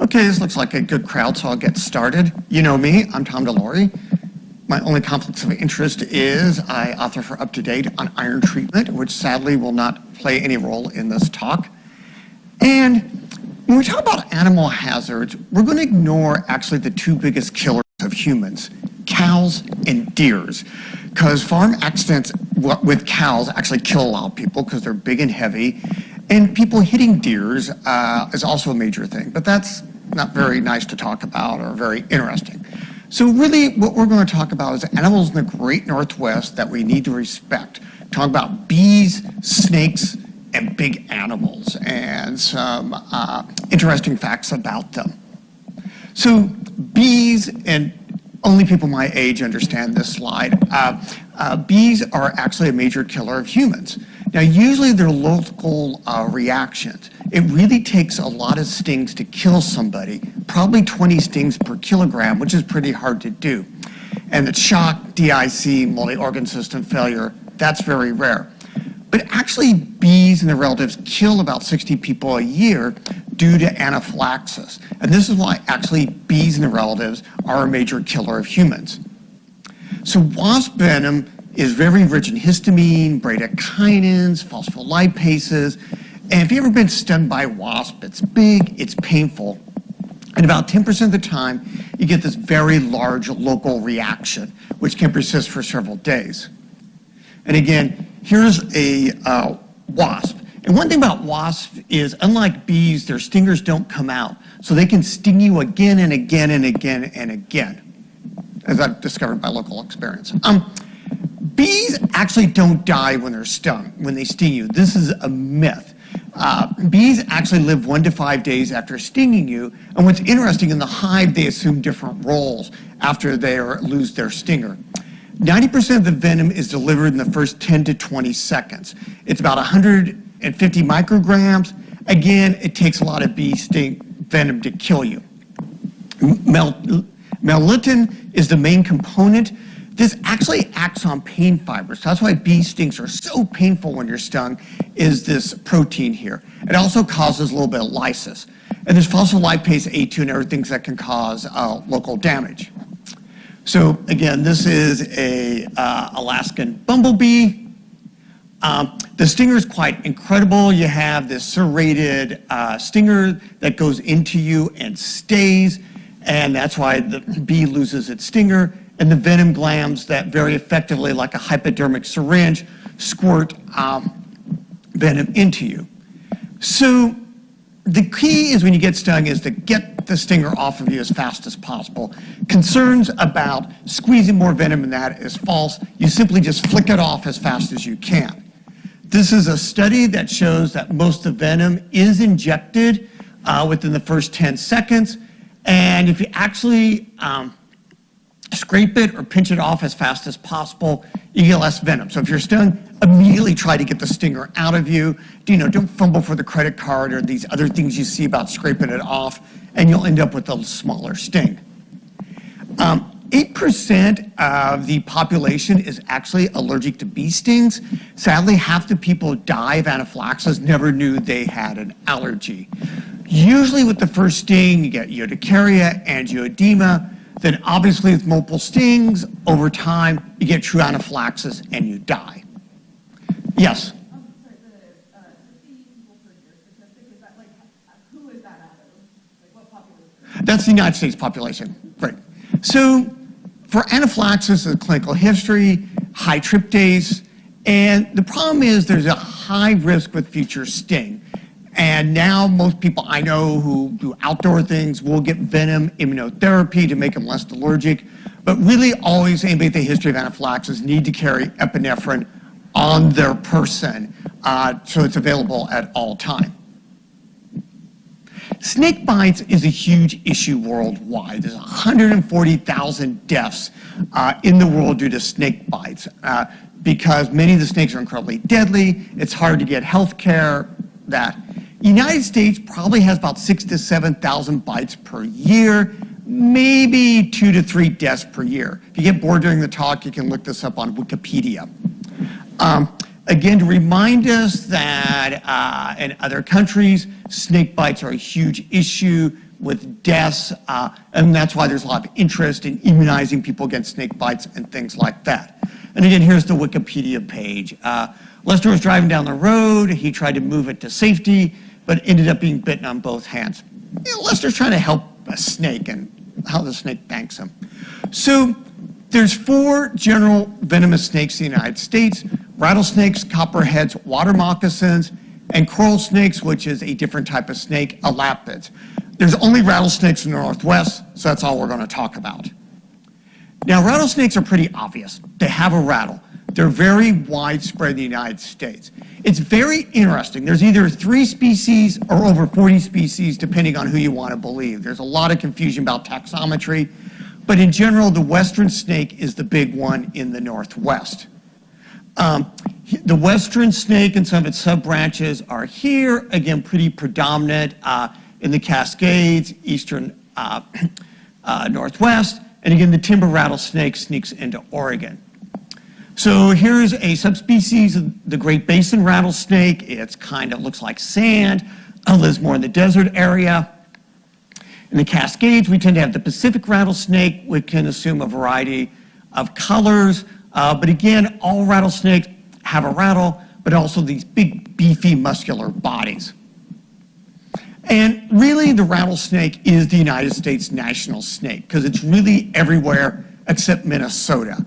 Okay, this looks like a good crowd, so I'll get started. You know me, I'm Tom DeLoughery. My only conflicts of interest is I author for Up to Date on iron treatment, which sadly will not play any role in this talk. And when we talk about animal hazards, we're going to ignore actually the two biggest killers of humans, cows and deers, because farm accidents with cows actually kill a lot of people because they're big and heavy, and people hitting deers is also a major thing, but that's not very nice to talk about or very interesting. So really what we're going to talk about is animals in the Great Northwest that we need to respect. Talk about bees, snakes, and big animals, and some interesting facts about them. So bees, and only people my age understand this slide, bees are actually a major killer of humans. Now usually they're local reactions. It really takes a lot of stings to kill somebody, probably 20 stings per kilogram, which is pretty hard to do. And it's shock, DIC, multi-organ system failure, that's very rare. But actually bees and their relatives kill about 60 people a year due to anaphylaxis. And this is why actually bees and their relatives are a major killer of humans. So wasp venom is very rich in histamine, bradykinins, phospholipases. And if you've ever been stung by a wasp, it's big, it's painful. And about 10% of the time, you get this very large local reaction, which can persist for several days. And again, here's a wasp. And one thing about wasps is, unlike bees, their stingers don't come out. So they can sting you again and again and again and again, as I've discovered by local experience. Bees actually don't die when they're stung, when they sting you. This is a myth. Bees actually live 1 to 5 days after stinging you. And what's interesting, in the hive, they assume different roles after they lose their stinger. 90% of the venom is delivered in the first 10 to 20 seconds. It's about 150 micrograms. Again, it takes a lot of bee sting venom to kill you. Melittin is the main component. This actually acts on pain fibers. So that's why bee stings are so painful when you're stung, is this protein here. It also causes a little bit of lysis. And there's phospholipase A2 and other things that can cause local damage. So again, this is a Alaskan bumblebee. The stinger is quite incredible. You have this serrated stinger that goes into you and stays, and that's why the bee loses its stinger. And the venom glands that very effectively, like a hypodermic syringe, squirt venom into you. So the key is when you get stung is to get the stinger off of you as fast as possible. Concerns about squeezing more venom than that is false. You simply just flick it off as fast as you can. This is a study that shows that most of the venom is injected within the first 10 seconds. And if you actually scrape it or pinch it off as fast as possible, you get less venom. So if you're stung, immediately try to get the stinger out of you. Don't fumble for the credit card or these other things you see about scraping it off, and you'll end up with a smaller sting. 8% of the population is actually allergic to bee stings. Sadly, half the people who die of anaphylaxis never knew they had an allergy. Usually with the first sting, you get urticaria, angioedema. Then obviously with multiple stings, over time, you get true anaphylaxis and you die. Yes? Sorry, the 50 people per year statistic, is that who is that out of? What population? That's the United States population, right. So for anaphylaxis, the clinical history, high tryptase, and the problem is there's a high risk with future sting. And now most people I know who do outdoor things will get venom immunotherapy to make them less allergic. But really always anybody with a history of anaphylaxis need to carry epinephrine on their person so it's available at all time. Snake bites is a huge issue worldwide. There's 140,000 deaths in the world due to snake bites because many of the snakes are incredibly deadly. It's hard to get health care. United States probably has about 6,000 to 7,000 bites per year, maybe 2 to 3 deaths per year. If you get bored during the talk, you can look this up on Wikipedia. Again, to remind us that in other countries, snake bites are a huge issue. with deaths, and that's why there's a lot of interest in immunizing people against snake bites and things like that. And again, here's the Wikipedia page. Lester was driving down the road. He tried to move it to safety, but ended up being bitten on both hands. Lester's trying to help a snake and how the snake banks him. So there's 4 general venomous snakes in the United States: rattlesnakes, copperheads, water moccasins, and coral snakes, which is a different type of snake, elapids. There's only rattlesnakes in the Northwest, so that's all we're going to talk about. Now, rattlesnakes are pretty obvious. They have a rattle. They're very widespread in the United States. It's very interesting. There's either 3 species or over 40 species, depending on who you want to believe. There's a lot of confusion about taxonomy, but in general, the western snake is the big one in the Northwest. The western snake and some of its sub-branches are here, again, pretty predominant in the Cascades, eastern Northwest, and again, the timber rattlesnake sneaks into Oregon. So here's a subspecies of the Great Basin rattlesnake. It's kind of looks like sand, lives more in the desert area. In the Cascades, we tend to have the Pacific rattlesnake, which can assume a variety of colors. But again, all rattlesnakes have a rattle, but also these big, beefy, muscular bodies. And really, the rattlesnake is the United States national snake because it's really everywhere except Minnesota.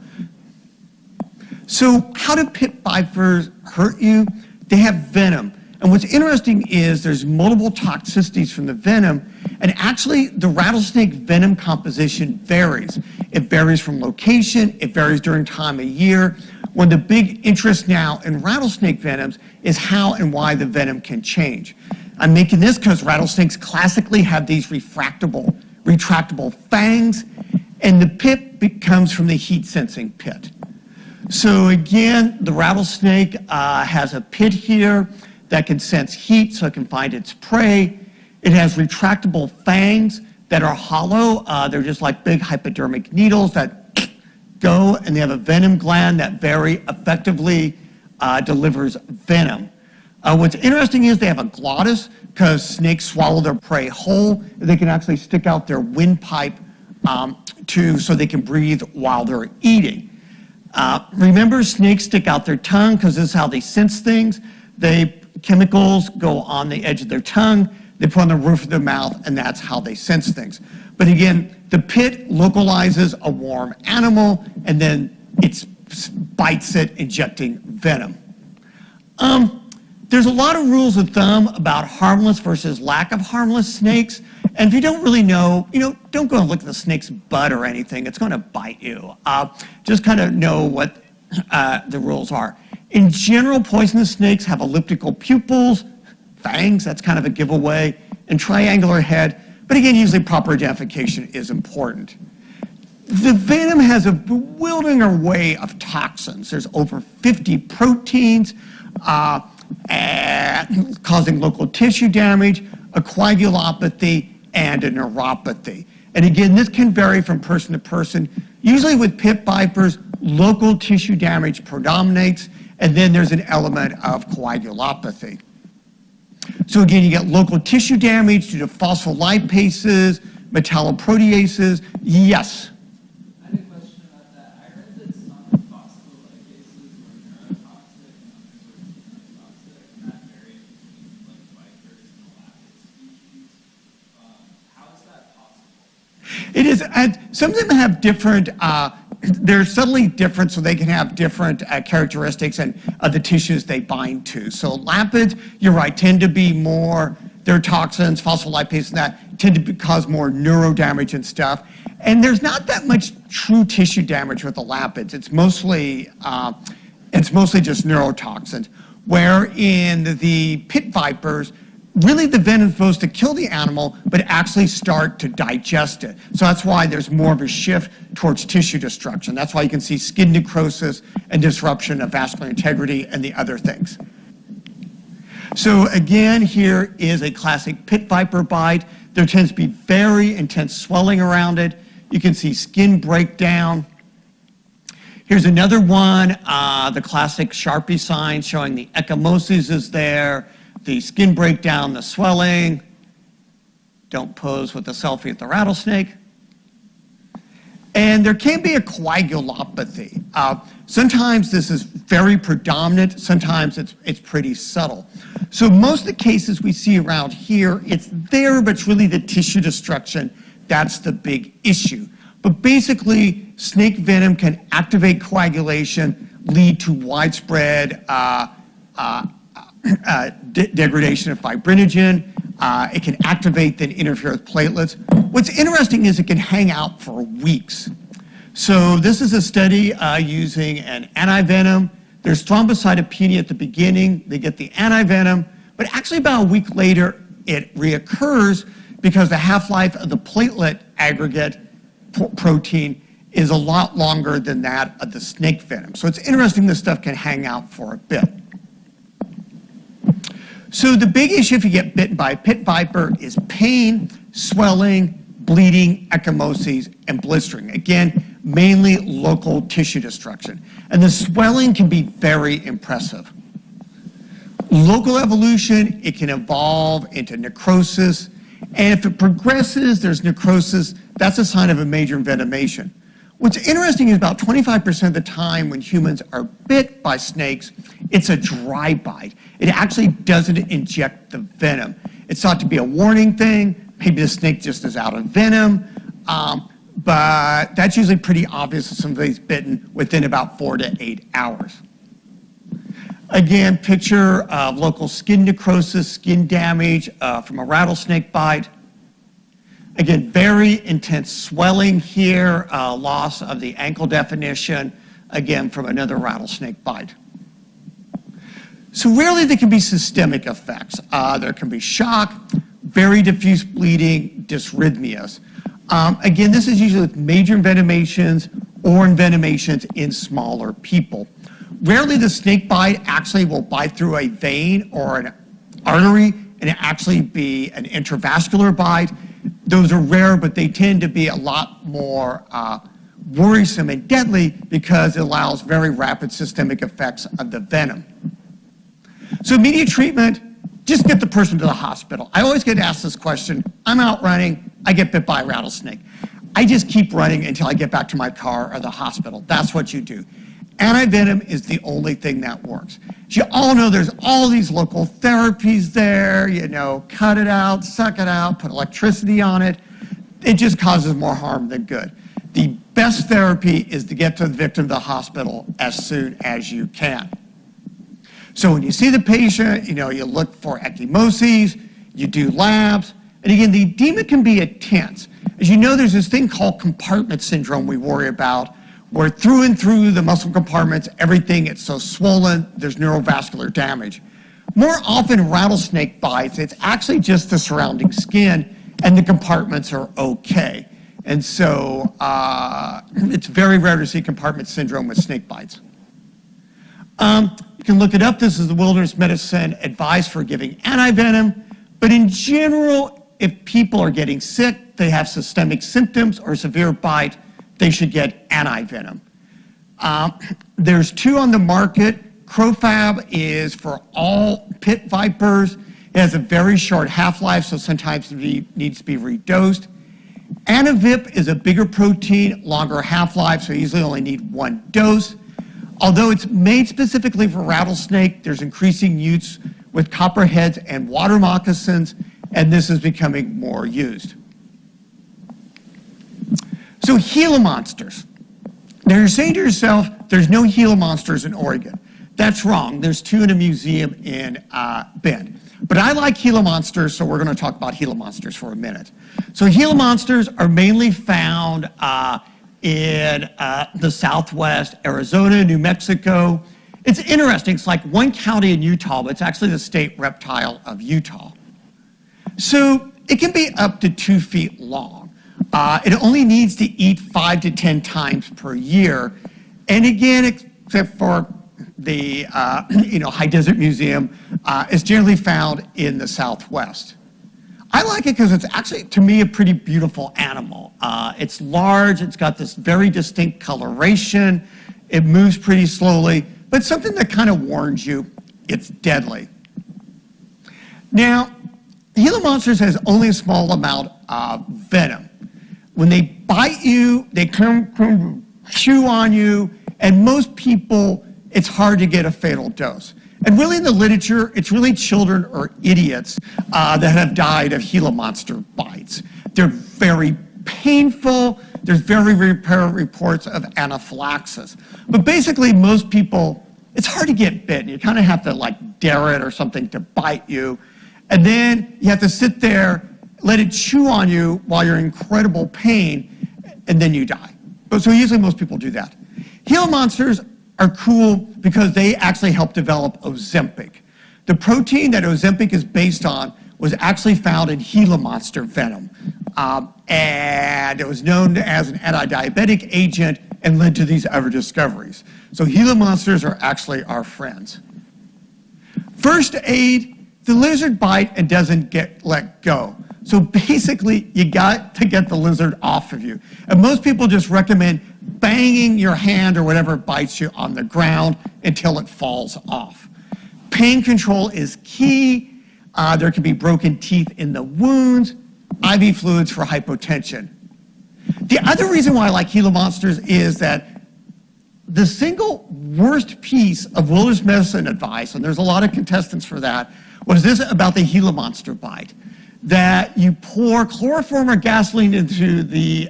So how do pit vipers hurt you? They have venom. And what's interesting is there's multiple toxicities from the venom, and actually the rattlesnake venom composition varies. It varies from location, it varies during time of year. One of the big interests now in rattlesnake venoms is how and why the venom can change. I'm making this because rattlesnakes classically have these retractable fangs, and the pit comes from the heat-sensing pit. So again, the rattlesnake has a pit here that can sense heat so it can find its prey. It has retractable fangs that are hollow. They're just like big hypodermic needles that go, and they have a venom gland that very effectively delivers venom. What's interesting is they have a glottis because snakes swallow their prey whole. They can actually stick out their windpipe so they can breathe while they're eating. Remember, snakes stick out their tongue because this is how they sense things. Chemicals go on the edge of their tongue, they put on the roof of their mouth, and that's how they sense things. But again, the pit localizes a warm animal, and then it bites it, injecting venom. There's a lot of rules of thumb about harmless versus lack of harmless snakes. And if you don't really know, don't go and look at the snake's butt or anything. It's going to bite you. Just kind of know what the rules are. In general, poisonous snakes have elliptical pupils, fangs, that's kind of a giveaway, and triangular head. But again, usually proper identification is important. The venom has a bewildering array of toxins. There's over 50 proteins causing local tissue damage, a coagulopathy, and a neuropathy. And again, this can vary from person to person. Usually with pit vipers, local tissue damage predominates, and then there's an element of coagulopathy. So again, you get local tissue damage due to phospholipases, metalloproteases. Yes? I had a question about that. I read that some phospholipases were neurotoxic and others were neurotoxic, and that varied between vipers and elapids species. How is that possible? It is, and some of them have different, they're subtly different, so they can have different characteristics and the tissues they bind to. So lapids, you're right, tend to be more, their toxins, phospholipases and that, tend to cause more neurodamage and stuff. And there's not that much true tissue damage with the lapids. It's mostly just neurotoxins. Where in the pit vipers, really the venom is supposed to kill the animal, but actually start to digest it. So that's why there's more of a shift towards tissue destruction. That's why you can see skin necrosis and disruption of vascular integrity and the other things. So again, here is a classic pit viper bite. There tends to be very intense swelling around it. You can see skin breakdown. Here's another one, the classic Sharpie sign showing the ecchymosis is there, the skin breakdown, the swelling. Don't pose with a selfie at the rattlesnake. And there can be a coagulopathy. Sometimes this is very predominant, sometimes it's pretty subtle. So most of the cases we see around here, it's there, but it's really the tissue destruction that's the big issue. But basically, snake venom can activate coagulation, lead to widespread degradation of fibrinogen. It can activate, then interfere with platelets. What's interesting is it can hang out for weeks. So this is a study using an antivenom. There's thrombocytopenia at the beginning. They get the antivenom, but actually about a week later, it reoccurs because the half-life of the platelet aggregate protein is a lot longer than that of the snake venom. So it's interesting this stuff can hang out for a bit. So the big issue if you get bitten by a pit viper is pain, swelling, bleeding, ecchymoses, and blistering. Again, mainly local tissue destruction. And the swelling can be very impressive. Local evolution, it can evolve into necrosis. And if it progresses, there's necrosis, that's a sign of a major envenomation. What's interesting is about 25% of the time when humans are bit by snakes, it's a dry bite. It actually doesn't inject the venom. It's thought to be a warning thing. Maybe the snake just is out of venom. But that's usually pretty obvious if somebody's bitten within about 4 to 8 hours. Again, picture of local skin necrosis, skin damage from a rattlesnake bite. Again, very intense swelling here, loss of the ankle definition, again, from another rattlesnake bite. So rarely there can be systemic effects. There can be shock, very diffuse bleeding, dysrhythmias. Again, this is usually with major envenomations or envenomations in smaller people. Rarely the snake bite actually will bite through a vein or an artery and it actually be an intravascular bite. Those are rare, but they tend to be a lot more worrisome and deadly because it allows very rapid systemic effects of the venom. So immediate treatment, just get the person to the hospital. I always get asked this question. I'm out running, I get bit by a rattlesnake. I just keep running until I get back to my car or the hospital. That's what you do. Antivenom is the only thing that works. As you all know, there's all these local therapies there, you know, cut it out, suck it out, put electricity on it. It just causes more harm than good. The best therapy is to get to the victim to the hospital as soon as you can. So when you see the patient, you know, you look for ecchymoses, you do labs, and again, the edema can be intense. As you know, there's this thing called compartment syndrome we worry about, where through and through the muscle compartments, everything is so swollen, there's neurovascular damage. More often rattlesnake bites, it's actually just the surrounding skin and the compartments are okay. And so it's very rare to see compartment syndrome with snake bites. You can look it up. This is the Wilderness Medicine advice for giving antivenom. But in general, if people are getting sick, they have systemic symptoms or severe bite, they should get antivenom. There's 2 on the market. F.A.W.M is for all pit vipers. It has a very short half-life, so sometimes it needs to be redosed. M.A.C.P is a bigger protein, longer half-life, so you usually only need 1 dose. Although it's made specifically for rattlesnake, there's increasing use with copperheads and water moccasins, and this is becoming more used. So Gila monsters. Now you're saying to yourself, there's no Gila monsters in Oregon. That's wrong. There's 2 in a museum in Bend. But I like Gila monsters, so we're going to talk about Gila monsters for a minute. So Gila monsters are mainly found in the Southwest, Arizona, New Mexico. It's interesting. It's like one county in Utah, but it's actually the state reptile of Utah. So it can be up to 2 feet long. It only needs to eat 5 to 10 times per year. And again, except for the High Desert Museum, it's generally found in the Southwest. I like it because it's actually, to me, a pretty beautiful animal. It's large, it's got this very distinct coloration, it moves pretty slowly, but something that kind of warns you it's deadly. Now, Gila monsters has only a small amount of venom. When they bite you, they come chew on you, and most people, it's hard to get a fatal dose. And really in the literature, it's really children or idiots that have died of Gila monster bites. They're very painful. There's very rare reports of anaphylaxis. But basically, most people, it's hard to get bitten. You kind of have to like dare it or something to bite you. And then you have to sit there, let it chew on you while you're in incredible pain, and then you die. So usually most people do that. Gila monsters are cool because they actually help develop Ozempic. The protein that Ozempic is based on was actually found in Gila monster venom. And it was known as an anti-diabetic agent and led to these other discoveries. So Gila monsters are actually our friends. First aid, the lizard bite and doesn't let go. So basically, you got to get the lizard off of you. And most people just recommend banging your hand or whatever bites you on the ground until it falls off. Pain control is key. There can be broken teeth in the wounds, IV fluids for hypotension. The other reason why I like Gila monsters is that the single worst piece of wilderness medicine advice, and there's a lot of contestants for that, was this about the Gila monster bite. That you pour chloroform or gasoline into the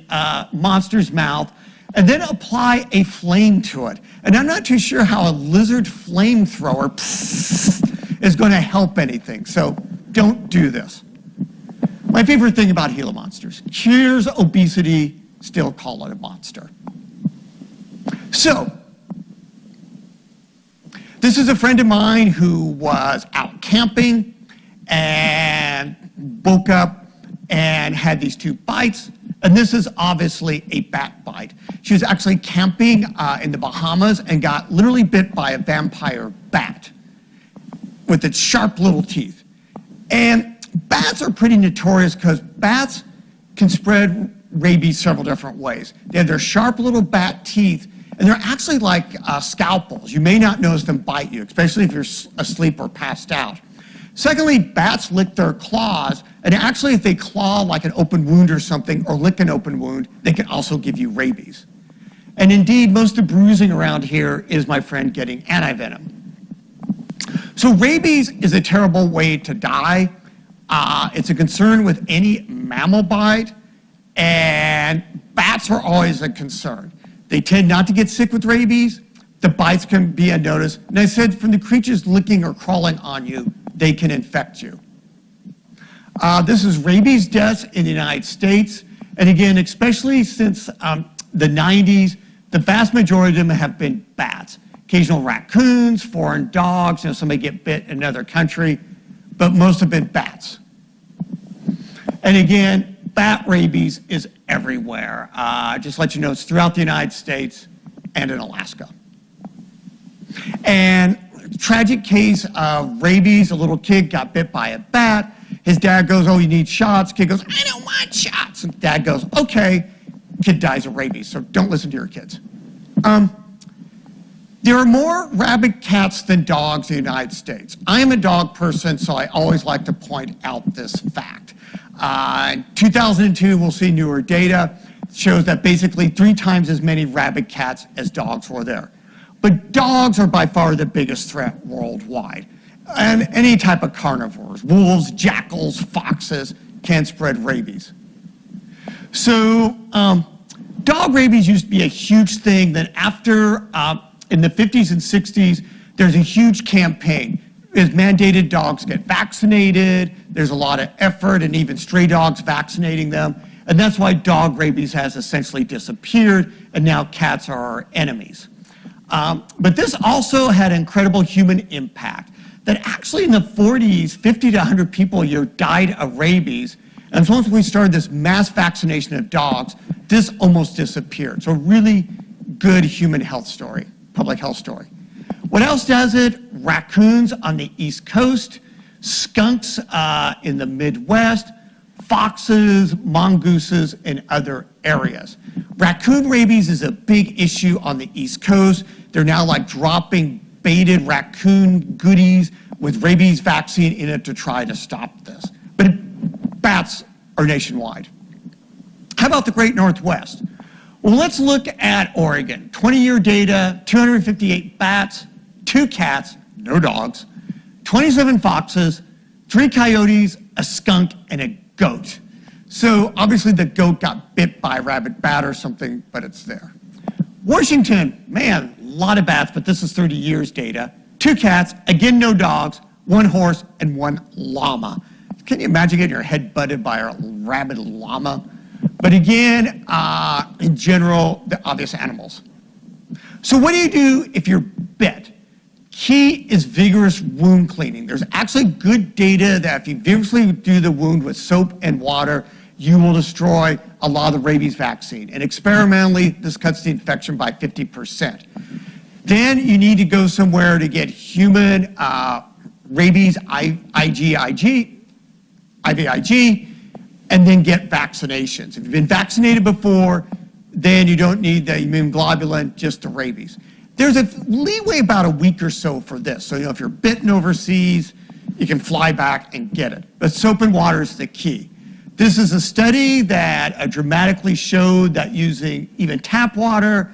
monster's mouth and then apply a flame to it. And I'm not too sure how a lizard flamethrower is going to help anything, so don't do this. My favorite thing about Gila monsters, cures obesity, still call it a monster. So, this is a friend of mine who was out camping and woke up and had these 2 bites. And this is obviously a bat bite. She was actually camping in the Bahamas and got literally bit by a vampire bat with its sharp little teeth. And bats are pretty notorious because bats can spread rabies several different ways. They have their sharp little bat teeth, and they're actually like scalpels. You may not notice them bite you, especially if you're asleep or passed out. Secondly, bats lick their claws, and actually if they claw like an open wound or something, or lick an open wound, they can also give you rabies. And indeed, most of the bruising around here is my friend getting antivenom. So rabies is a terrible way to die. It's a concern with any mammal bite, and bats are always a concern. They tend not to get sick with rabies. The bites can be unnoticed. And I said from the creatures licking or crawling on you, they can infect you. This is rabies deaths in the United States. And again, especially since the 90s, the vast majority of them have been bats. Occasional raccoons, foreign dogs, somebody get bit in another country, but most have been bats. And again, bat rabies is everywhere. Just to let you know, it's throughout the United States and in Alaska. And tragic case of rabies, a little kid got bit by a bat. His dad goes, oh, you need shots. Kid goes, I don't want shots. And dad goes, okay. Kid dies of rabies, so don't listen to your kids. There are more rabid cats than dogs in the United States. I am a dog person, so I always like to point out this fact. In 2002, we'll see newer data, shows that basically 3 times as many rabid cats as dogs were there. But dogs are by far the biggest threat worldwide. And any type of carnivores, wolves, jackals, foxes, can spread rabies. So dog rabies used to be a huge thing. Then after, in the 50s and 60s, there's a huge campaign. It's mandated dogs get vaccinated. There's a lot of effort, and even stray dogs vaccinating them. And that's why dog rabies has essentially disappeared, and now cats are our enemies. But this also had incredible human impact. That actually in the 40s, 50 to 100 people a year died of rabies. And as soon as we started this mass vaccination of dogs, this almost disappeared. So really good human health story, public health story. What else does it? Raccoons on the East Coast, skunks in the Midwest, foxes, mongooses in other areas. Raccoon rabies is a big issue on the East Coast. They're now like dropping baited raccoon goodies with rabies vaccine in it to try to stop this. but bats are nationwide. How about the Great Northwest? Well, let's look at Oregon. 20-year data, 258 bats, 2 cats, no dogs, 27 foxes, 3 coyotes, a skunk, and a goat. So obviously the goat got bit by a rabid bat or something, but it's there. Washington, man, a lot of bats, but this is 30 years data. 2 cats, again, no dogs, 1 horse, and 1 llama. Can you imagine getting your head butted by a rabid llama? But again, in general, the obvious animals. So what do you do if you're bit? Key is vigorous wound cleaning. There's actually good data that if you vigorously do the wound with soap and water, you will destroy a lot of the rabies vaccine. And experimentally, this cuts the infection by 50%. Then you need to go somewhere to get human rabies IVIG, and then get vaccinations. If you've been vaccinated before, then you don't need the immune globulin, just the rabies. There's a leeway about a week or so for this. So, if you're bitten overseas, you can fly back and get it. But soap and water is the key. This is a study that dramatically showed that using even tap water,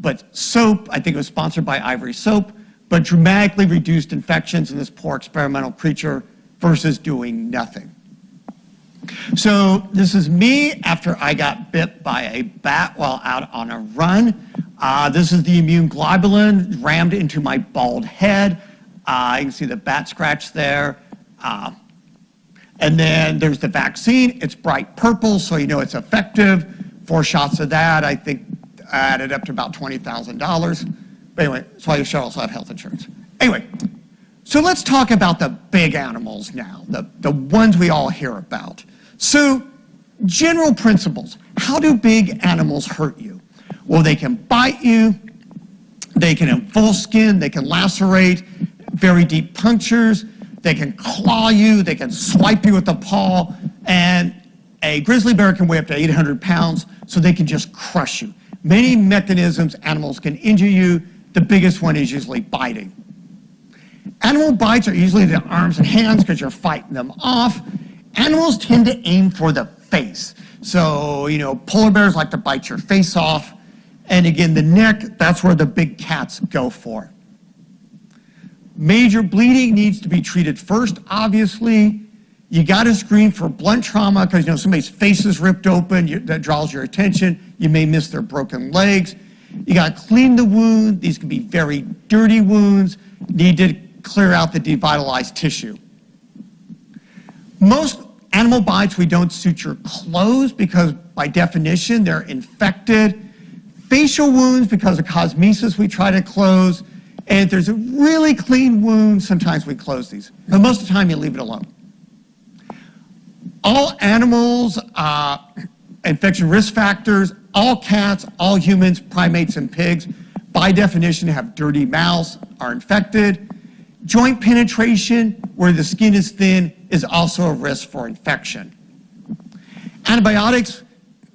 but soap, I think it was sponsored by Ivory Soap, but dramatically reduced infections in this poor experimental creature versus doing nothing. So this is me after I got bit by a bat while out on a run. This is the immune globulin rammed into my bald head. You can see the bat scratch there. And then there's the vaccine. It's bright purple, so you know it's effective. 4 shots of that, I think, added up to about $20,000. But anyway, that's why you should also have health insurance. Anyway, so let's talk about the big animals now, the ones we all hear about. So, general principles. How do big animals hurt you? Well, they can bite you, they can involve skin, they can lacerate, very deep punctures, they can claw you, they can swipe you with the paw, and a grizzly bear can weigh up to 800 pounds, so they can just crush you. Many mechanisms animals can injure you. The biggest one is usually biting. Animal bites are usually the arms and hands because you're fighting them off. Animals tend to aim for the face. So, polar bears like to bite your face off. And again, the neck, that's where the big cats go for. Major bleeding needs to be treated first, obviously. You got to screen for blunt trauma because, somebody's face is ripped open. That draws your attention. You may miss their broken legs. You got to clean the wound. These can be very dirty wounds. Need to clear out the devitalized tissue. Most animal bites, we don't suture closed because by definition they're infected. Facial wounds, because of cosmesis, we try to close. And if there's a really clean wound, sometimes we close these. But most of the time you leave it alone. All animals, infection risk factors, all cats, all humans, primates, and pigs, by definition have dirty mouths, are infected. Joint penetration, where the skin is thin, is also a risk for infection. Antibiotics,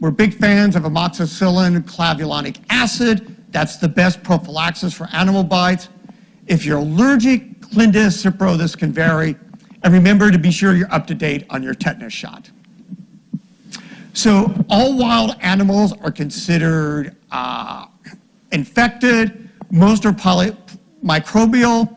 we're big fans of amoxicillin, clavulanic acid. That's the best prophylaxis for animal bites. If you're allergic, Clinda, Cipro, this can vary. And remember to be sure you're up to date on your tetanus shot. So all wild animals are considered infected. Most are polymicrobial.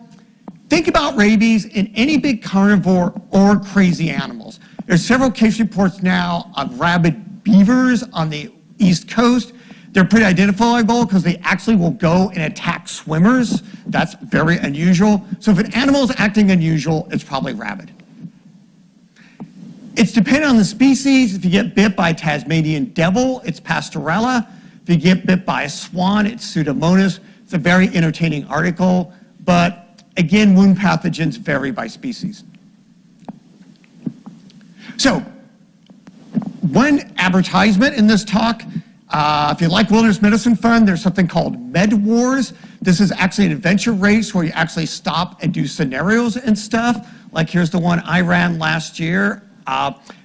Think about rabies in any big carnivore or crazy animals. There's several case reports now of rabid beavers on the East Coast. They're pretty identifiable because they actually will go and attack swimmers. That's very unusual. So if an animal is acting unusual, it's probably rabid. It's dependent on the species. If you get bit by a Tasmanian devil, it's Pastorella. If you get bit by a swan, it's Pseudomonas. It's a very entertaining article, but again, wound pathogens vary by species. So, one advertisement in this talk, if you like Wilderness Medicine Fund, there's something called Med Wars. This is actually an adventure race where you actually stop and do scenarios and stuff. Like here's the one I ran last year.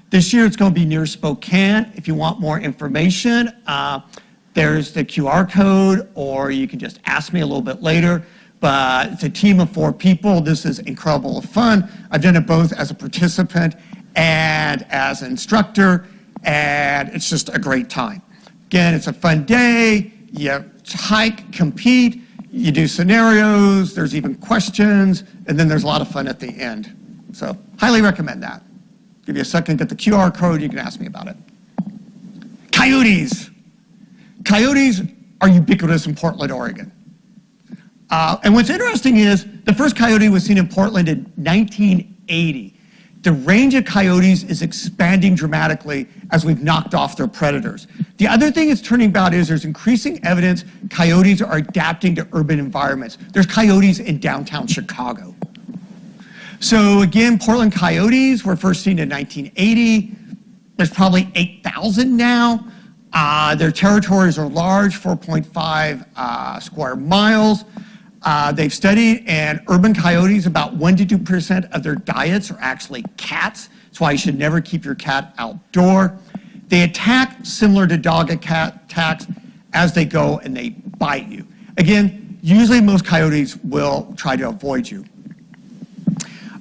This year it's going to be near Spokane. If you want more information, there's the QR code, or you can just ask me a little bit later. But it's a team of 4 people. This is incredible fun. I've done it both as a participant and as an instructor, and it's just a great time. Again, it's a fun day. You hike, compete, you do scenarios, there's even questions, and then there's a lot of fun at the end. So highly recommend that. Give you a second, get the QR code, you can ask me about it. Coyotes. Coyotes are ubiquitous in Portland, Oregon. And what's interesting is the first coyote was seen in Portland in 1980. The range of coyotes is expanding dramatically as we've knocked off their predators. The other thing it's turning about is there's increasing evidence coyotes are adapting to urban environments. There's coyotes in downtown Chicago. So again, Portland coyotes were first seen in 1980. There's probably 8,000 now. Their territories are large, 4.5 square miles. They've studied, and urban coyotes, about 1% to 2% of their diets are actually cats. That's why you should never keep your cat outdoor. They attack similar to dog attacks as they go, and they bite you. Again, usually most coyotes will try to avoid you.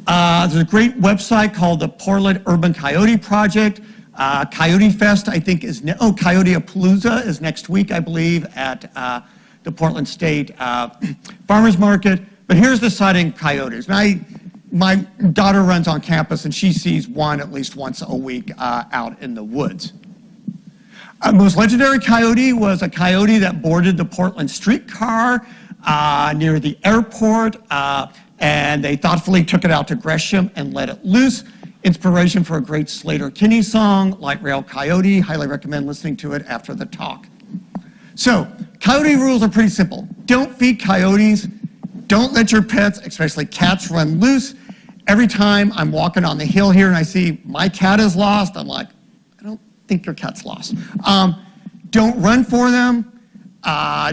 There's a great website called the Portland Urban Coyote Project. Coyote Fest, I think, is, Coyote-a-Palooza is next week, I believe, at the Portland State Farmers Market. But here's the sighting of coyotes. And my daughter runs on campus, and she sees one at least once a week out in the woods. Most legendary coyote was a coyote that boarded the Portland streetcar near the airport, and they thoughtfully took it out to Gresham and let it loose. Inspiration for a great Slater-Kinney song, Light Rail Coyote. Highly recommend listening to it after the talk. So, coyote rules are pretty simple. Don't feed coyotes. Don't let your pets, especially cats, run loose. Every time I'm walking on the hill here and I see my cat is lost, I'm like, I don't think your cat's lost. Don't run for them.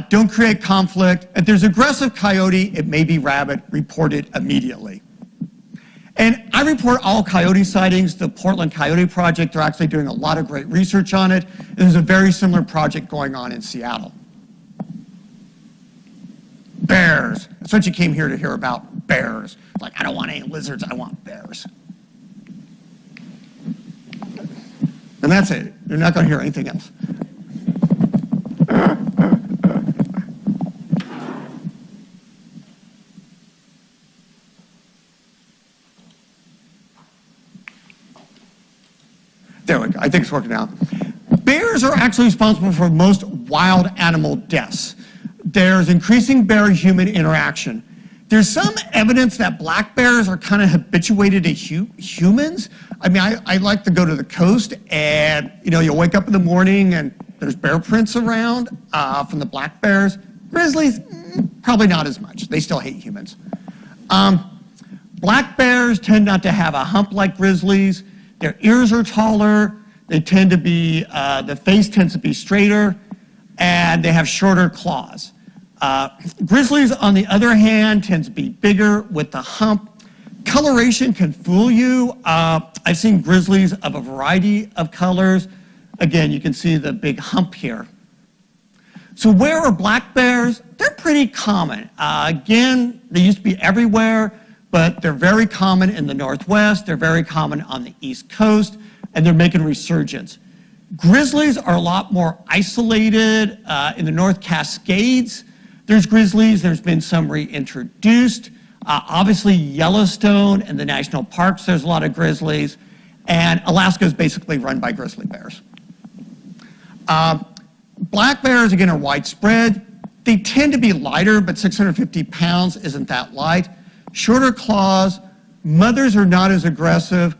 Don't create conflict. If there's aggressive coyote, it may be rabbit, report it immediately. And I report all coyote sightings. The Portland Coyote Project, they're actually doing a lot of great research on it. And there's a very similar project going on in Seattle. Bears. That's what you came here to hear about, bears. Like, I don't want any lizards, I want bears. And that's it. You're not going to hear anything else. There we go. I think it's working out. Bears are actually responsible for most wild animal deaths. There's increasing bear-human interaction. There's some evidence that black bears are kind of habituated to humans. I mean, I like to go to the coast, and you'll wake up in the morning and there's bear prints around from the black bears. Grizzlies, probably not as much. They still hate humans. Black bears tend not to have a hump like grizzlies. Their ears are taller. They tend to be, the face tends to be straighter, and they have shorter claws. Grizzlies, on the other hand, tend to be bigger with the hump. Coloration can fool you. I've seen grizzlies of a variety of colors. Again, you can see the big hump here. So where are black bears? They're pretty common. Again, they used to be everywhere, but they're very common in the Northwest. They're very common on the East Coast, and they're making a resurgence. Grizzlies are a lot more isolated in the North Cascades. There's grizzlies. There's been some reintroduced. Obviously, Yellowstone and the national parks, there's a lot of grizzlies. And Alaska is basically run by grizzly bears. Black bears, again, are widespread. They tend to be lighter, but 650 pounds isn't that light. Shorter claws. Mothers are not as aggressive.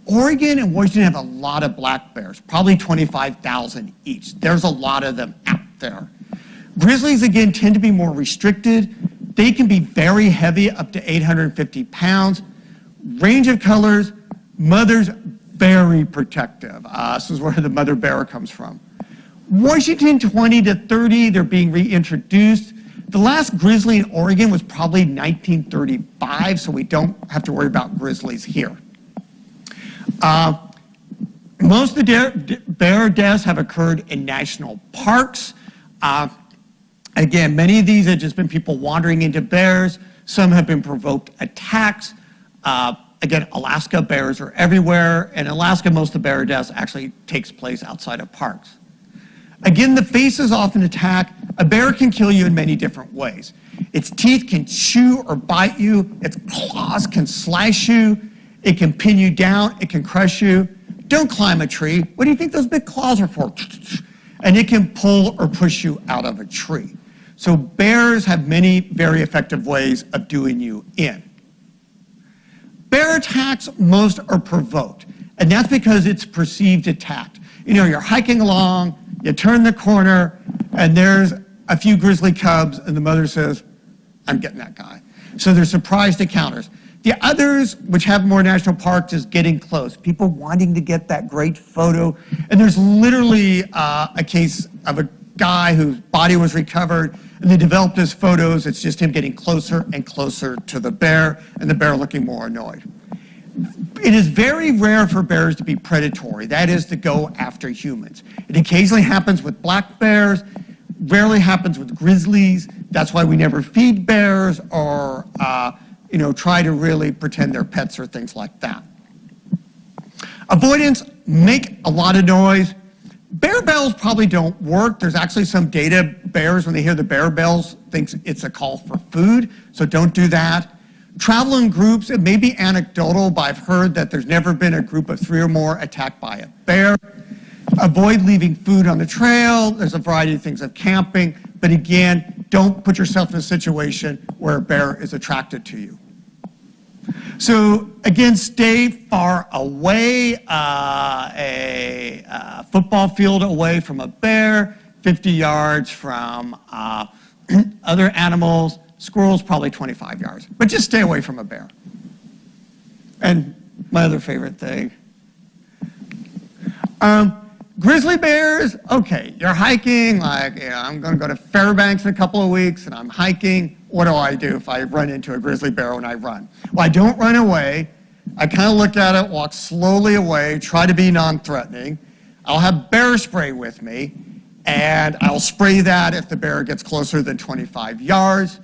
Oregon and Washington have a lot of black bears, probably 25,000 each. There's a lot of them out there. Grizzlies, again, tend to be more restricted. They can be very heavy, up to 850 pounds. Range of colors. Mothers, very protective. This is where the mother bear comes from. Washington, 20 to 30, they're being reintroduced. The last grizzly in Oregon was probably 1935, so we don't have to worry about grizzlies here. Most of the bear deaths have occurred in national parks. Again, many of these have just been people wandering into bears. Some have been provoked attacks. Again, Alaska bears are everywhere. In Alaska, most of the bear deaths actually takes place outside of parks. Again, the face is often attack. A bear can kill you in many different ways. Its teeth can chew or bite you. Its claws can slash you. It can pin you down. It can crush you. Don't climb a tree. What do you think those big claws are for? And it can pull or push you out of a tree. So bears have many very effective ways of doing you in. Bear attacks, most are provoked, and that's because it's perceived attack. You know, you're hiking along, you turn the corner, and there's a few grizzly cubs, and the mother says, I'm getting that guy. So they're surprised encounters. The others, which have more national parks, is getting close. People wanting to get that great photo. And there's literally a case of a guy whose body was recovered, and they developed his photos. It's just him getting closer and closer to the bear, and the bear looking more annoyed. It is very rare for bears to be predatory, that is, to go after humans. It occasionally happens with black bears, rarely happens with grizzlies. That's why we never feed bears or try to really pretend they're pets or things like that. Avoidance, make a lot of noise. Bear bells probably don't work. There's actually some data, bears, when they hear the bear bells, thinks it's a call for food, so don't do that. Travel in groups, it may be anecdotal, but I've heard that there's never been a group of 3 or more attacked by a bear. Avoid leaving food on the trail. There's a variety of things of camping, but again, don't put yourself in a situation where a bear is attracted to you. So again, stay far away, a football field away from a bear, 50 yards from other animals. Squirrels, probably 25 yards. But just stay away from a bear. And my other favorite thing. Grizzly bears, okay, you're hiking, I'm going to go to Fairbanks in a couple of weeks, and I'm hiking. What do I do if I run into a grizzly bear when I run? Well, I don't run away. I kind of look at it, walk slowly away, try to be non-threatening. I'll have bear spray with me, and I'll spray that if the bear gets closer than 25 yards.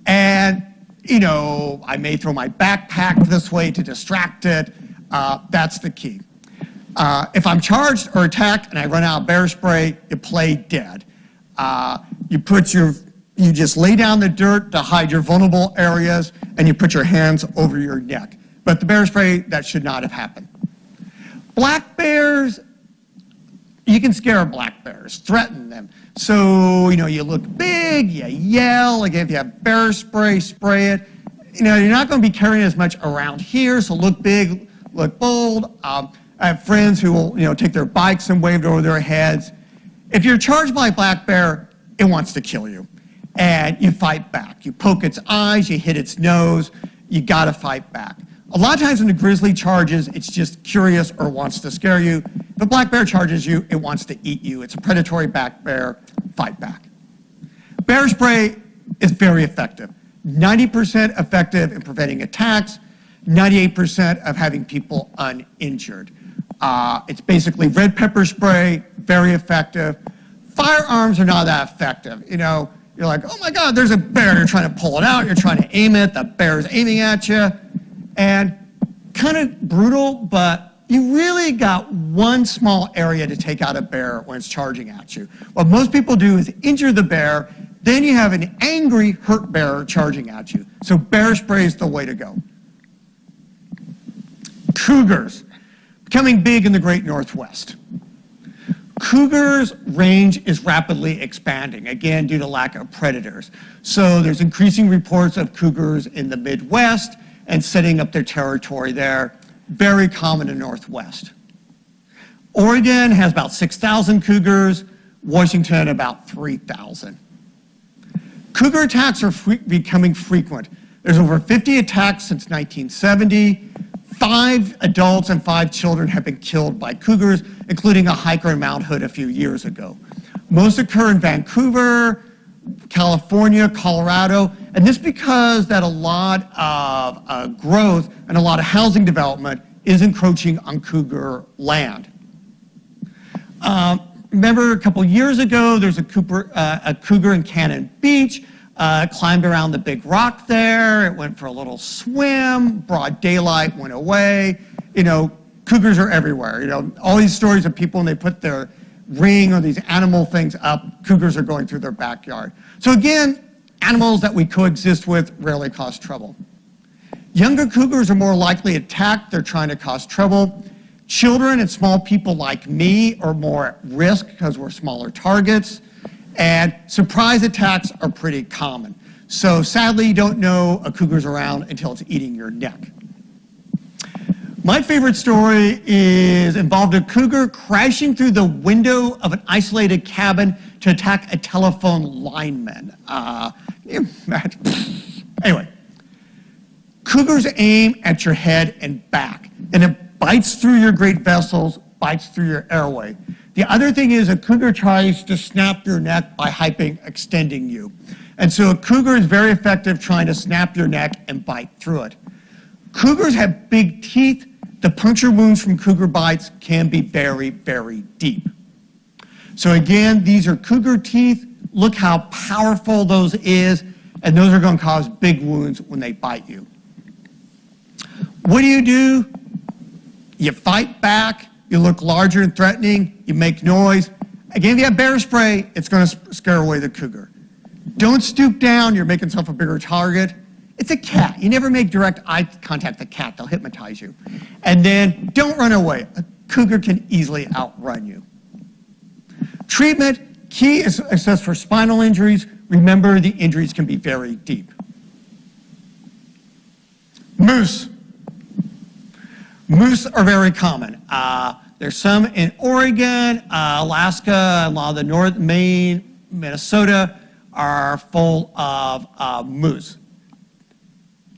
And, I may throw my backpack this way to distract it. That's the key. If I'm charged or attacked and I run out of bear spray, you play dead. You just lay down the dirt to hide your vulnerable areas, and you put your hands over your neck. But the bear spray, that should not have happened. Black bears, you can scare black bears, threaten them. So, you look big, you yell. Again, if you have bear spray, spray it. You're not going to be carrying as much around here, so look big, look bold. I have friends who will, take their bikes and wave it over their heads. If you're charged by a black bear, it wants to kill you. And you fight back. You poke its eyes, you hit its nose, you gotta fight back. A lot of times when the grizzly charges, it's just curious or wants to scare you. If a black bear charges you, it wants to eat you. It's a predatory black bear, fight back. Bear spray is very effective. 90% effective in preventing attacks, 98% of having people uninjured. It's basically red pepper spray, very effective. Firearms are not that effective. You're like, oh my God, there's a bear. You're trying to pull it out. You're trying to aim it. The bear's aiming at you. And kind of brutal, but you really got one small area to take out a bear when it's charging at you. What most people do is injure the bear. Then you have an angry, hurt bear charging at you. So bear spray is the way to go. Cougars, becoming big in the Great Northwest. Cougars' range is rapidly expanding, again, due to lack of predators. So there's increasing reports of cougars in the Midwest and setting up their territory there. Very common in the Northwest. Oregon has about 6,000 cougars, Washington about 3,000. Cougar attacks are becoming frequent. There's over 50 attacks since 1970. 5 adults and 5 children have been killed by cougars, including a hiker in Mount Hood a few years ago. Most occur in Vancouver, California, Colorado, and this because that a lot of growth and a lot of housing development is encroaching on cougar land. Remember a couple years ago, there's a cougar in Cannon Beach. Climbed around the big rock there. It went for a little swim. Broad daylight went away. You know, cougars are everywhere. You know, all these stories of people when they put their ring or these animal things up, cougars are going through their backyard. So again, animals that we coexist with rarely cause trouble. Younger cougars are more likely attacked. They're trying to cause trouble. Children and small people like me are more at risk because we're smaller targets. And surprise attacks are pretty common. So sadly, you don't know a cougar's around until it's eating your neck. My favorite story involved a cougar crashing through the window of an isolated cabin to attack a telephone lineman. Anyway, cougars aim at your head and back, and it bites through your great vessels, bites through your airway. The other thing is a cougar tries to snap your neck by hyperextending you. And so a cougar is very effective trying to snap your neck and bite through it. Cougars have big teeth. The puncture wounds from cougar bites can be very, very deep. So again, these are cougar teeth. Look how powerful those is, and those are going to cause big wounds when they bite you. What do? You fight back, you look larger and threatening, you make noise. Again, if you have bear spray, it's going to scare away the cougar. Don't stoop down, you're making yourself a bigger target. It's a cat. You never make direct eye contact with a cat, they'll hypnotize you. And then don't run away. A cougar can easily outrun you. Treatment, key is assessed for spinal injuries. Remember, the injuries can be very deep. Moose. Moose are very common. There's some in Oregon, Alaska, a lot of the North, Maine, Minnesota are full of moose.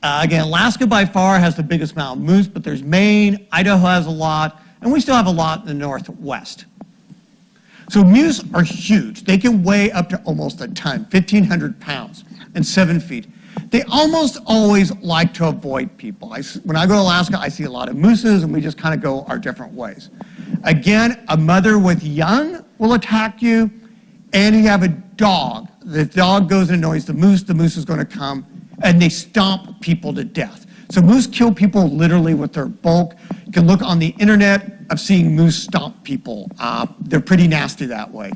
Again, Alaska by far has the biggest amount of moose, but there's Maine, Idaho has a lot, and we still have a lot in the Northwest. So moose are huge. They can weigh up to almost a ton, 1,500 pounds, and 7 feet. They almost always like to avoid people. When I go to Alaska, I see a lot of mooses, and we just kind of go our different ways. Again, a mother with young will attack you, and you have a dog. The dog goes and annoys the moose is going to come, and they stomp people to death. So moose kill people literally with their bulk. You can look on the internet of seeing moose stomp people. They're pretty nasty that way.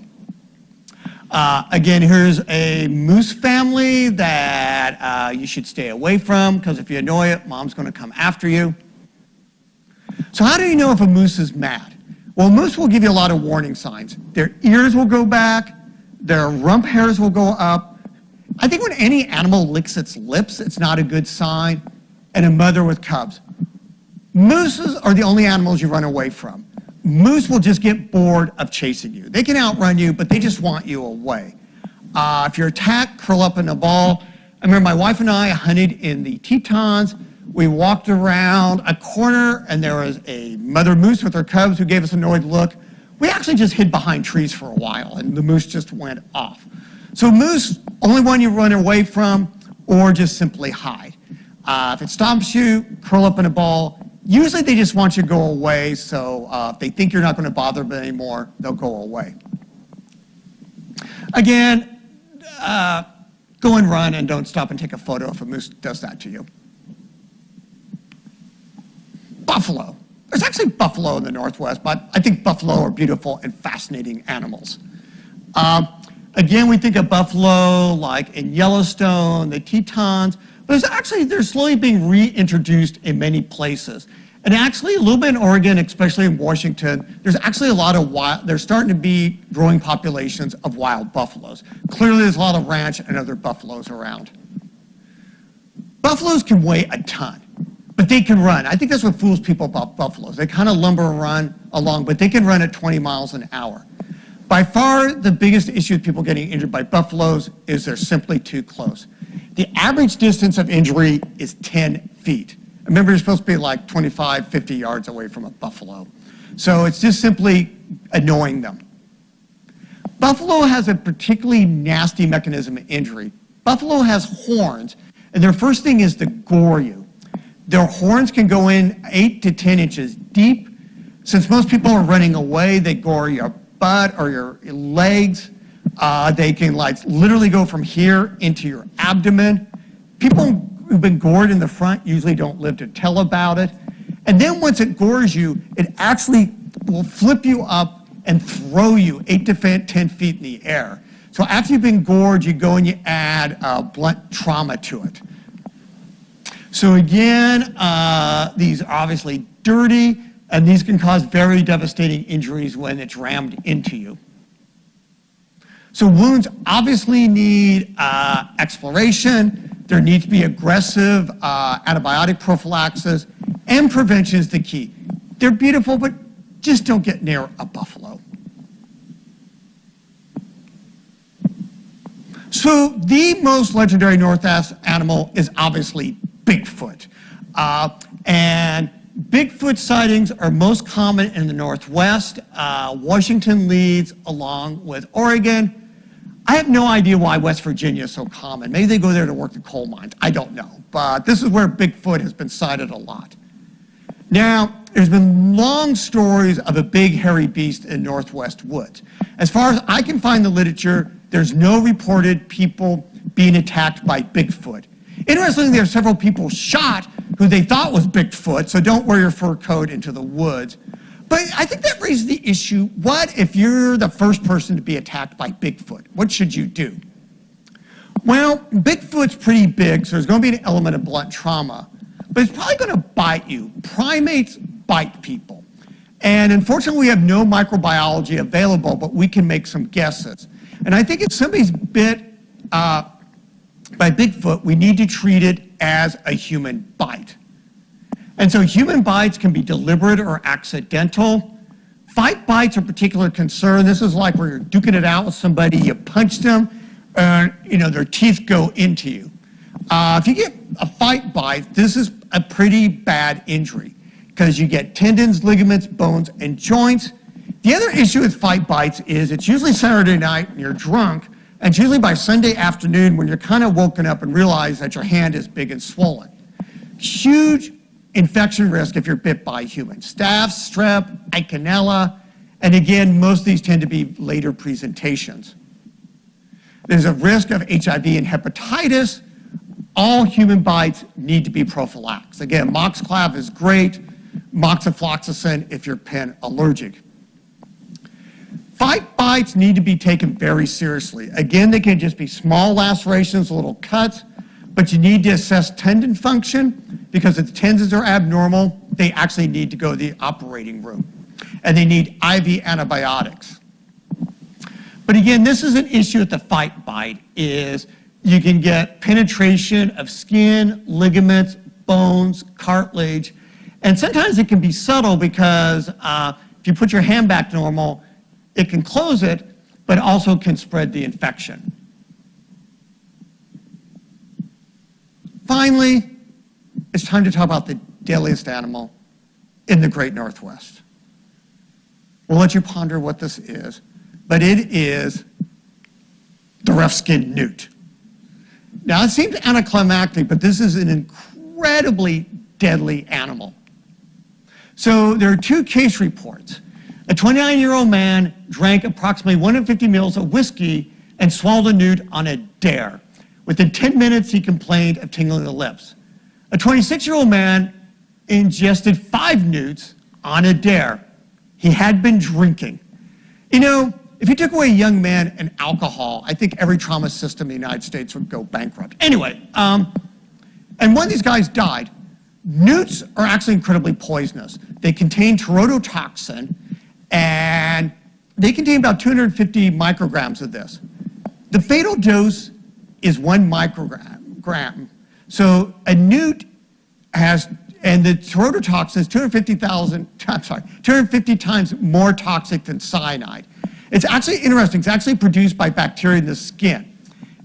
Again, here's a moose family that you should stay away from, because if you annoy it, mom's going to come after you. So how do you know if a moose is mad? Well, moose will give you a lot of warning signs. Their ears will go back, their rump hairs will go up. I think when any animal licks its lips, it's not a good sign. And a mother with cubs. Mooses are the only animals you run away from. Moose will just get bored of chasing you. They can outrun you, but they just want you away. If you're attacked, curl up in a ball. I remember my wife and I hunted in the Tetons. We walked around a corner, and there was a mother moose with her cubs who gave us an annoyed look. We actually just hid behind trees for a while, and the moose just went off. So moose, only one you run away from, or just simply hide. If it stomps you, curl up in a ball. Usually they just want you to go away, so if they think you're not going to bother them anymore, they'll go away. Again, go and run and don't stop and take a photo if a moose does that to you. Buffalo. There's actually buffalo in the Northwest, but I think buffalo are beautiful and fascinating animals. Again, we think of buffalo like in Yellowstone, the Tetons, but they're slowly being reintroduced in many places. And actually, a little bit in Oregon, especially in Washington, there's actually a lot of there's starting to be growing populations of wild buffaloes. Clearly, there's a lot of ranch and other buffaloes around. Buffaloes can weigh a ton, but they can run. I think that's what fools people about buffaloes. They kind of lumber and run along, but they can run at 20 miles an hour. By far, the biggest issue with people getting injured by buffaloes is they're simply too close. The average distance of injury is 10 feet. Remember, you're supposed to be like 25, 50 yards away from a buffalo. So it's just simply annoying them. Buffalo has a particularly nasty mechanism of injury. Buffalo has horns, and their first thing is to gore you. Their horns can go in 8 to 10 inches deep. Since most people are running away, they gore your butt or your legs. They can like literally go from here into your abdomen. People who've been gored in the front usually don't live to tell about it. And then once it gores you, it actually will flip you up and throw you 8 to 10 feet in the air. So after you've been gored, you go and you add blunt trauma to it. So again, these are obviously dirty, and these can cause very devastating injuries when it's rammed into you. So wounds obviously need exploration. There needs to be aggressive antibiotic prophylaxis, and prevention is the key. They're beautiful, but just don't get near a buffalo. So the most legendary Northwest animal is obviously Bigfoot. And Bigfoot sightings are most common in the Northwest. Washington leads along with Oregon. I have no idea why West Virginia is so common. Maybe they go there to work the coal mines. I don't know. But this is where Bigfoot has been sighted a lot. Now, there's been long stories of a big hairy beast in Northwest woods. As far as I can find the literature, there's no reported people being attacked by Bigfoot. Interestingly, there are several people shot who they thought was Bigfoot, so don't wear your fur coat into the woods. But I think that raises the issue, what if you're the first person to be attacked by Bigfoot? What should you do? Well, Bigfoot's pretty big, so there's going to be an element of blunt trauma, but it's probably going to bite you. Primates bite people. And unfortunately, we have no microbiology available, but we can make some guesses. And I think if somebody's bit by Bigfoot, we need to treat it as a human bite. And so human bites can be deliberate or accidental. Fight bites are a particular concern. This is like where you're duking it out with somebody, you punch them, and their teeth go into you. If you get a fight bite, this is a pretty bad injury because you get tendons, ligaments, bones, and joints. The other issue with fight bites is it's usually Saturday night and you're drunk, and it's usually by Sunday afternoon when you're kind of woken up and realize that your hand is big and swollen. Huge infection risk if you're bit by humans. Staph, strep, Eikenella, and again, most of these tend to be later presentations. There's a risk of HIV and hepatitis. All human bites need to be prophylaxed. Again, Moxiclav is great, moxifloxacin if you're pen allergic. Fight bites need to be taken very seriously. Again, they can just be small lacerations, little cuts, but you need to assess tendon function because if the tendons are abnormal, they actually need to go to the operating room. And they need IV antibiotics. But again, this is an issue with the fight bite is you can get penetration of skin, ligaments, bones, cartilage, and sometimes it can be subtle because if you put your hand back to normal, it can close it, but also can spread the infection. Finally, it's time to talk about the deadliest animal in the Great Northwest. We'll let you ponder what this is, but it is the rough-skinned newt. Now, it seems anticlimactic, but this is an incredibly deadly animal. So there are 2 case reports. A 29-year-old man drank approximately 150 mils of whiskey and swallowed a newt on a dare. Within 10 minutes, he complained of tingling in the lips. A 26-year-old man ingested 5 newts on a dare. He had been drinking. If you took away a young man and alcohol, I think every trauma system in the United States would go bankrupt. Anyway, and one of these guys died. Newts are actually incredibly poisonous. They contain tetrodotoxin, and they contain about 250 micrograms of this. The fatal dose is 1 microgram. So a newt has, and the tetrodotoxin is 250 times more toxic than cyanide. It's actually interesting. It's actually produced by bacteria in the skin.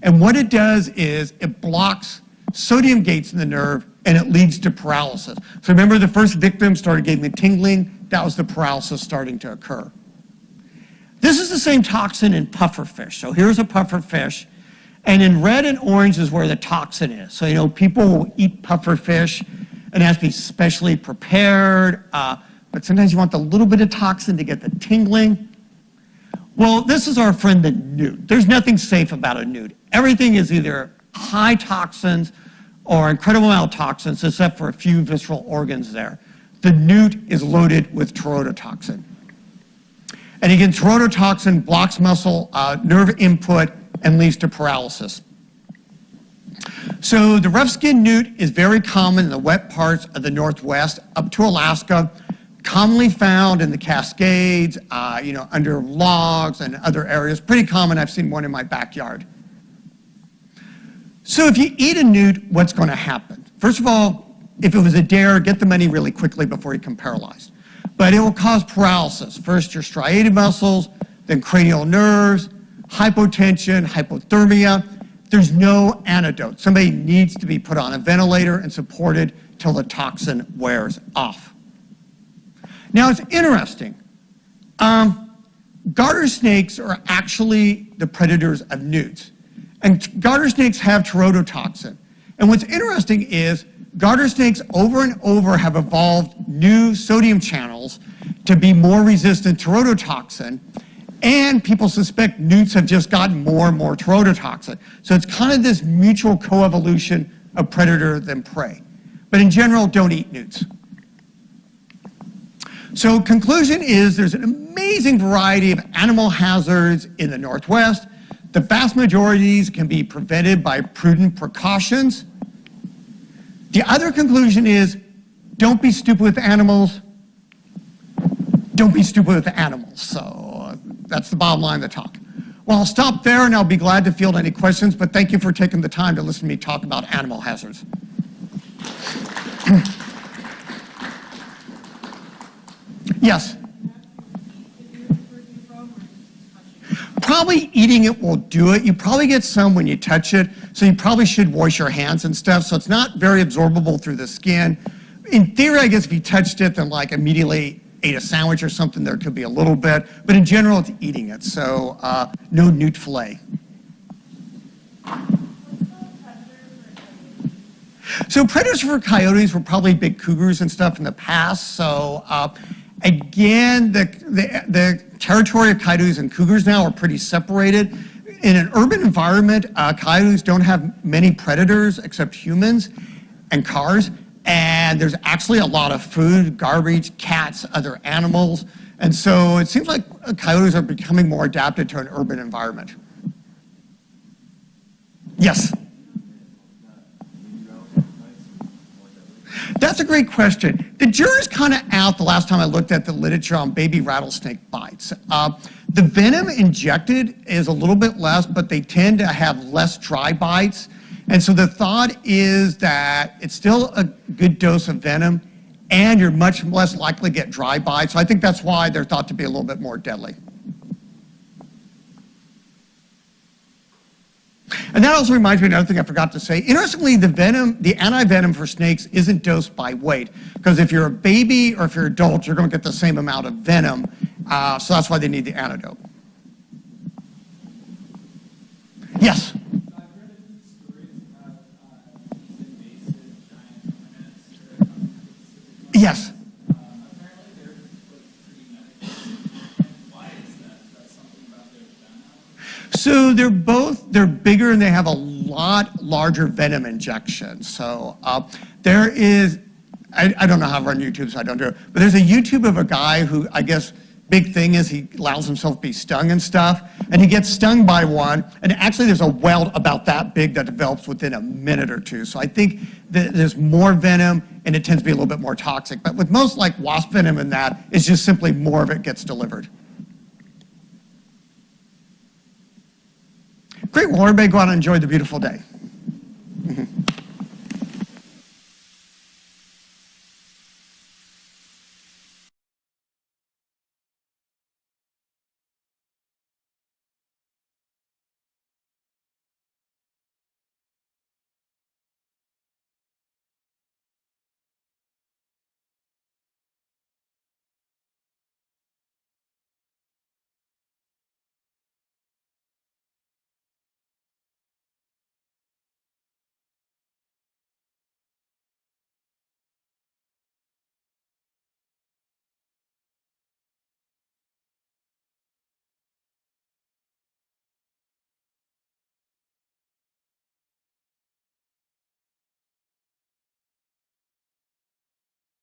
And what it does is it blocks sodium gates in the nerve, and it leads to paralysis. So remember the first victim started getting the tingling? That was the paralysis starting to occur. This is the same toxin in pufferfish. So here's a pufferfish, and in red and orange is where the toxin is. So, people will eat pufferfish, and it has to be specially prepared, but sometimes you want the little bit of toxin to get the tingling. Well, this is our friend the newt. There's nothing safe about a newt. Everything is either high toxins or incredible amount of toxins, except for a few visceral organs there. The newt is loaded with terodotoxin. And again, terodotoxin blocks muscle nerve input and leads to paralysis. So the rough skin newt is very common in the wet parts of the Northwest up to Alaska, commonly found in the Cascades, under logs and other areas. Pretty common. I've seen one in my backyard. So if you eat a newt, what's going to happen? First of all, if it was a dare, get the money really quickly before you become paralyzed. But it will cause paralysis. First your striated muscles, then cranial nerves, hypotension, hypothermia. There's no antidote. Somebody needs to be put on a ventilator and supported till the toxin wears off. Now it's interesting. Garter snakes are actually the predators of newts. And garter snakes have terodotoxin. And what's interesting is garter snakes over and over have evolved new sodium channels to be more resistant to terodotoxin. And people suspect newts have just gotten more and more terodotoxin. So it's kind of this mutual coevolution of predator than prey. But in general, don't eat newts. So conclusion is there's an amazing variety of animal hazards in the Northwest. The vast majority can be prevented by prudent precautions. The other conclusion is don't be stupid with animals. Don't be stupid with animals. So that's the bottom line of the talk. Well, I'll stop there and I'll be glad to field any questions, but thank you for taking the time to listen to me talk about animal hazards. Yes? Probably eating it will do it. You probably get some when you touch it, so you probably should wash your hands and stuff, so it's not very absorbable through the skin. In theory, I guess if you touched it, then like immediately ate a sandwich or something, there could be a little bit, but in general, it's eating it, so no newt fillet. So predators for coyotes were probably big cougars and stuff in the past, so again, the territory of coyotes and cougars now are pretty separated. In an urban environment, coyotes don't have many predators except humans and cars. And there's actually a lot of food, garbage, cats, other animals. And so it seems like coyotes are becoming more adapted to an urban environment. Yes? That's a great question. The jury's kind of out the last time I looked at the literature on baby rattlesnake bites. The venom injected is a little bit less, but they tend to have less dry bites. And so the thought is that it's still a good dose of venom, and you're much less likely to get dry bites. So I think that's why they're thought to be a little bit more deadly. And that also reminds me of another thing I forgot to say. Interestingly, the venom, the anti-venom for snakes isn't dosed by weight, because if you're a baby or if you're an adult, you're going to get the same amount of venom. So that's why they need the antidote. Yes? Yes. So they're bigger and they have a lot larger venom injection. So there is, I don't know how to run YouTube, so I don't do it, but there's a YouTube of a guy who, I guess, big thing is he allows himself to be stung and stuff, and he gets stung by one, and actually there's a welt about that big that develops within a minute or two. So I think that there's more venom, and it tends to be a little bit more toxic. But with most like wasp venom and that, it's just simply more of it gets delivered. Great, well, everybody go out and enjoy the beautiful day.